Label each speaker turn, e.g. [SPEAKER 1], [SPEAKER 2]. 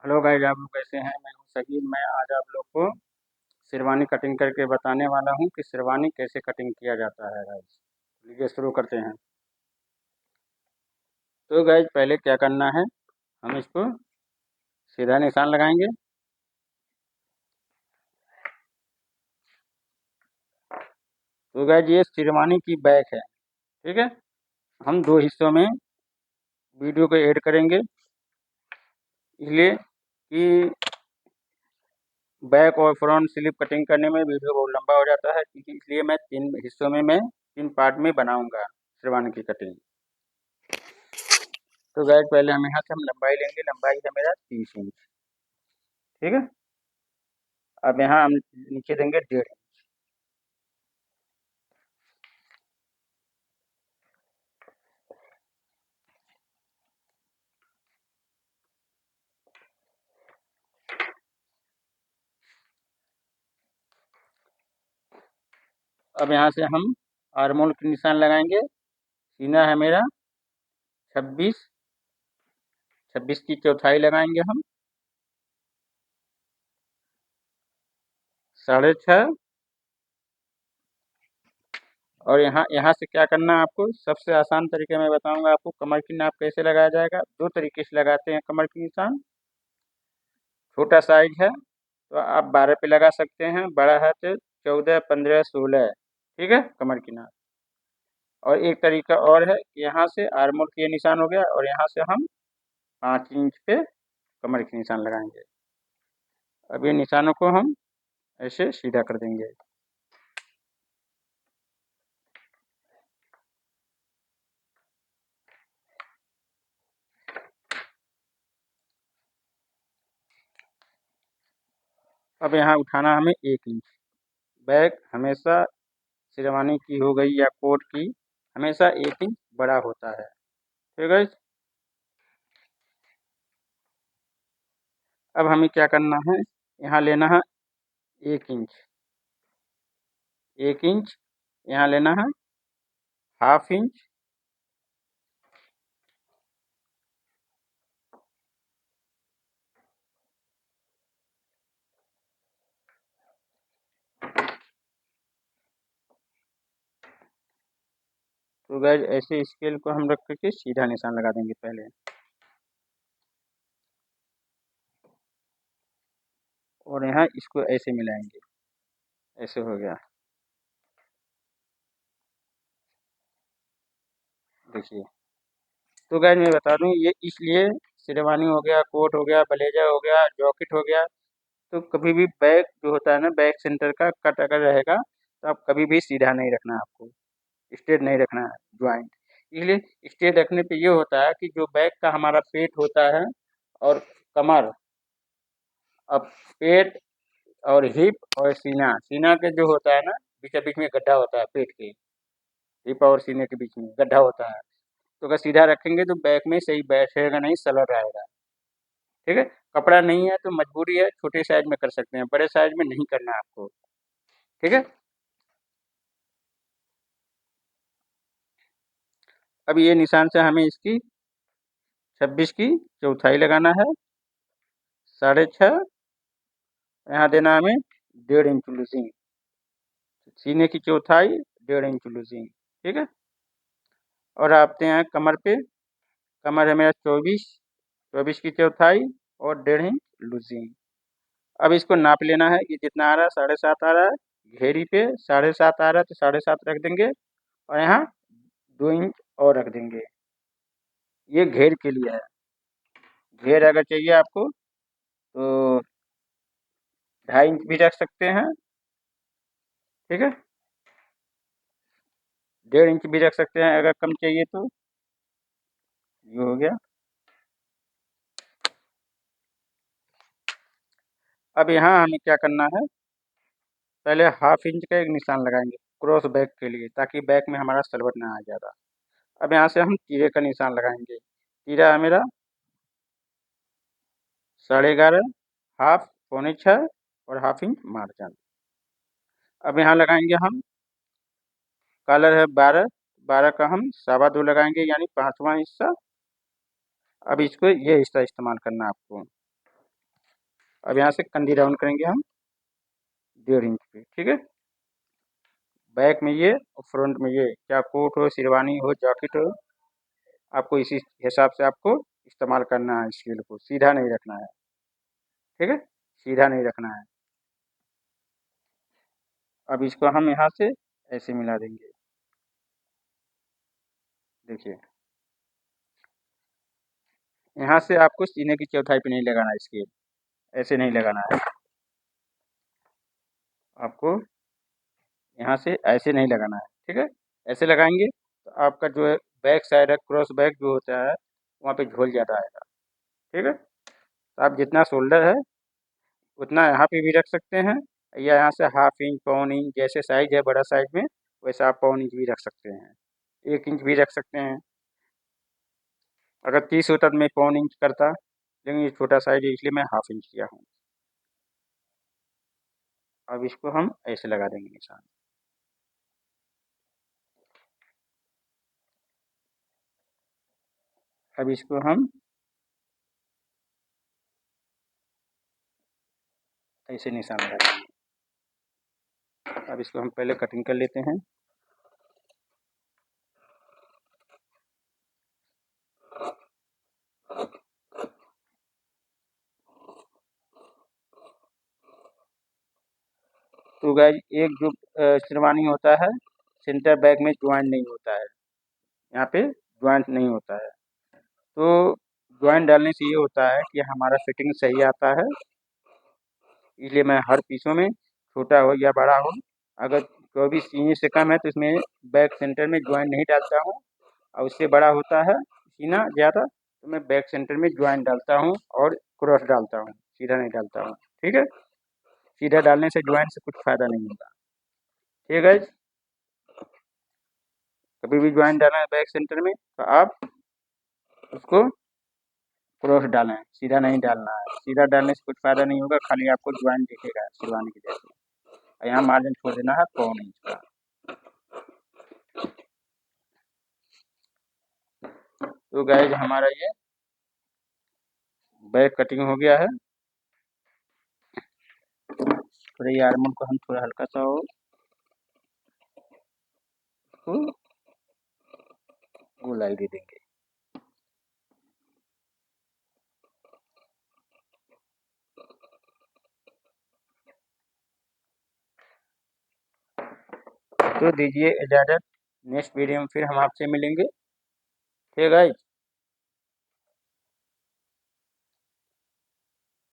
[SPEAKER 1] Hello guys, आप लोग कैसे हैं? मैं हूं शकील। मैं आज आप लोग को शेरवानी कटिंग करके बताने वाला हूं कि शेरवानी कैसे कटिंग किया जाता है गाइस। चलिए शुरू करते हैं। तो गाइस पहले क्या करना है, हम इसको सीधा निशान लगाएंगे। तो गाइस ये शेरवानी की बैक है, ठीक है। हम दो हिस्सों में वीडियो को ऐड करेंगे, इसलिए कि बैक और फ्रंट स्लिप कटिंग करने में वीडियो बहुत लंबा हो जाता है, क्योंकि इसलिए मैं तीन हिस्सों में मैं तीन पार्ट में बनाऊंगा शेरवानी की कटिंग। तो गाइस पहले हम यहाँ से हम लंबाई लेंगे। लंबाई है मेरा 30 इंच, ठीक है। अब यहाँ हम नीचे देंगे 1.5 इंच। अब यहाँ से हम आर्मोल की निशान लगाएंगे। सीना है मेरा 26, 26 की चौथाई लगाएंगे हम 6.5। और यहाँ यहाँ से क्या करना है आपको, सबसे आसान तरीके में बताऊंगा आपको कमर की नाप कैसे लगाया जाएगा। दो तरीके से लगाते हैं कमर की निशान। छोटा साइज है तो आप 12 पे लगा सकते हैं, बड़ा है तो 14, 15, 16, ठीक है, कमर की नाप। और एक तरीका और है कि यहाँ से आर्मोल की ये निशान हो गया और यहाँ से हम 5 इंच पे कमर की निशान लगाएंगे। अब ये निशानों को हम ऐसे सीधा कर देंगे। अब यहाँ उठाना हमें 1 इंच। बैक हमेशा शेरवानी की हो गई या कोट की, हमेशा 1 इंच बड़ा होता है, ठीक है। अब हमें क्या करना है, यहाँ लेना है 1 इंच। 1 इंच यहाँ लेना है, 1/2 इंच। तो गाइस ऐसे स्केल को हम रख करके सीधा निशान लगा देंगे पहले। और यहाँ इसको ऐसे मिलाएंगे, ऐसे हो गया, देखिए। तो गाइस मैं बता दूं, ये इसलिए शेरवानी हो गया, कोट हो गया, ब्लेजर हो गया, जॉकेट हो गया, तो कभी भी बैक जो होता है ना, बैक सेंटर का कट अगर रहेगा तो आप कभी भी सीधा नहीं रखना है आपको, स्ट्रेट नहीं रखना है ज्वाइंट। इसलिए स्ट्रेट रखने पे ये होता है कि जो बैक का हमारा पेट होता है और कमर, अब पेट और हिप और सीना, सीना के जो होता है ना, बीच बीच में गड्ढा होता है पेट के, हिप और सीने के बीच में गड्ढा होता है। तो अगर सीधा रखेंगे तो बैक में सही बैठेगा नहीं, सलट रहेगा, ठीक है। कपड़ा नहीं है तो मजबूरी है, छोटे साइज में कर सकते हैं, बड़े साइज में नहीं करना है आपको, ठीक है। अब ये निशान से हमें इसकी 26 की चौथाई लगाना है, 6.5। यहाँ देना हमें 1.5 इंच लूजिंग। सीने की चौथाई 1.5 इंच लूजिंग, ठीक है। और आते हैं कमर पे। कमर है मेरा 24, 24 की चौथाई और 1.5 इंच लूजिंग। अब इसको नाप लेना है कि जितना आ रहा है, 7.5 आ रहा है। घेरी पे 7.5 आ रहा है तो 7.5 रख देंगे, और यहाँ 2 इंच और रख देंगे। ये घेर के लिए है। घेर अगर चाहिए आपको तो 2.5 इंच भी रख सकते हैं, ठीक है। 1.5 इंच भी रख सकते हैं अगर कम चाहिए तो। ये हो गया। अब यहाँ हमें क्या करना है, पहले 1/2 इंच का एक निशान लगाएंगे क्रॉस बैक के लिए, ताकि बैक में हमारा सलवट ना आ ज़्यादा। अब यहाँ से हम तीरे का निशान लगाएंगे। तीरा है मेरा 11.5, हाफ, 6.25 और 1/2 इंच मार्जिन। अब यहाँ लगाएंगे हम, कलर है 12, 12 का हम 2.25 लगाएंगे, यानी 5वां हिस्सा। अब इसको ये हिस्सा इस्तेमाल करना है आपको। अब यहाँ से कंधी राउंड करेंगे हम 1.5 इंच पे, ठीक है। बैक में ये और फ्रंट में ये, क्या कोट हो, शेरवानी हो, जैकेट हो, आपको इसी हिसाब से आपको इस्तेमाल करना है। स्केल को सीधा नहीं रखना है, ठीक है, सीधा नहीं रखना है। अब इसको हम यहाँ से ऐसे मिला देंगे, देखिए। यहाँ से आपको सीने की चौथाई पे नहीं लगाना है स्केल, ऐसे नहीं लगाना है आपको, यहाँ से ऐसे नहीं लगाना है, ठीक है। ऐसे लगाएंगे तो आपका जो है बैक साइड है, क्रॉस बैक जो होता है वहाँ पे झोल ज़्यादा आएगा, ठीक है। तो आप जितना शोल्डर है उतना यहाँ पे भी रख सकते हैं, या यहाँ से 1/2 इंच, 1/4 इंच, जैसे साइज है बड़ा साइज में वैसे आप 1/4 इंच भी रख सकते हैं, 1 इंच भी रख सकते हैं। अगर 30 होता तो मैं 1/4 इंच करता, लेकिन ये छोटा साइज है इसलिए मैं 1/2 इंच किया हूँ। अब इसको हम ऐसे लगा देंगे निशान। अब इसको हम ऐसे निशान लगा देंगे। अब इसको हम पहले कटिंग कर लेते हैं। तो गाइस एक जो शेरवानी होता है सेंटर बैक में ज्वाइंट नहीं होता है, यहाँ पे ज्वाइंट नहीं होता है। तो ज्वाइंट डालने से ये होता है कि हमारा फिटिंग सही आता है, इसलिए मैं हर पीसों में छोटा हो या बड़ा हो, अगर 24 इंच से कम है तो इसमें बैक सेंटर में ज्वाइंट नहीं डालता हूँ, और उससे बड़ा होता है सीना ज़्यादा तो मैं बैक सेंटर में ज्वाइंट डालता हूँ और क्रॉस डालता हूँ, सीधा नहीं डालता हूँ, ठीक है। सीधा डालने से ज्वाइंट से कुछ फ़ायदा नहीं होगा, ठीक है। कभी भी ज्वाइंट डालना है बैक सेंटर में तो आप उसको क्रॉस डालें, सीधा नहीं डालना है। सीधा डालने से कुछ फ़ायदा नहीं होगा, खाली आपको ज्वाइंट दिखेगा सिलवाने के जैसे। और यहाँ मार्जिन छोड़ देना है 1/4 इंच का। तो गाइज हमारा ये बैक कटिंग हो गया है। थोड़ा ये आर्मन को हम थोड़ा हल्का सा और गोलाई दे देंगे। तो दीजिए इजाज़त, नेक्स्ट वीडियो में फिर हम आपसे मिलेंगे, ठीक है गाइज।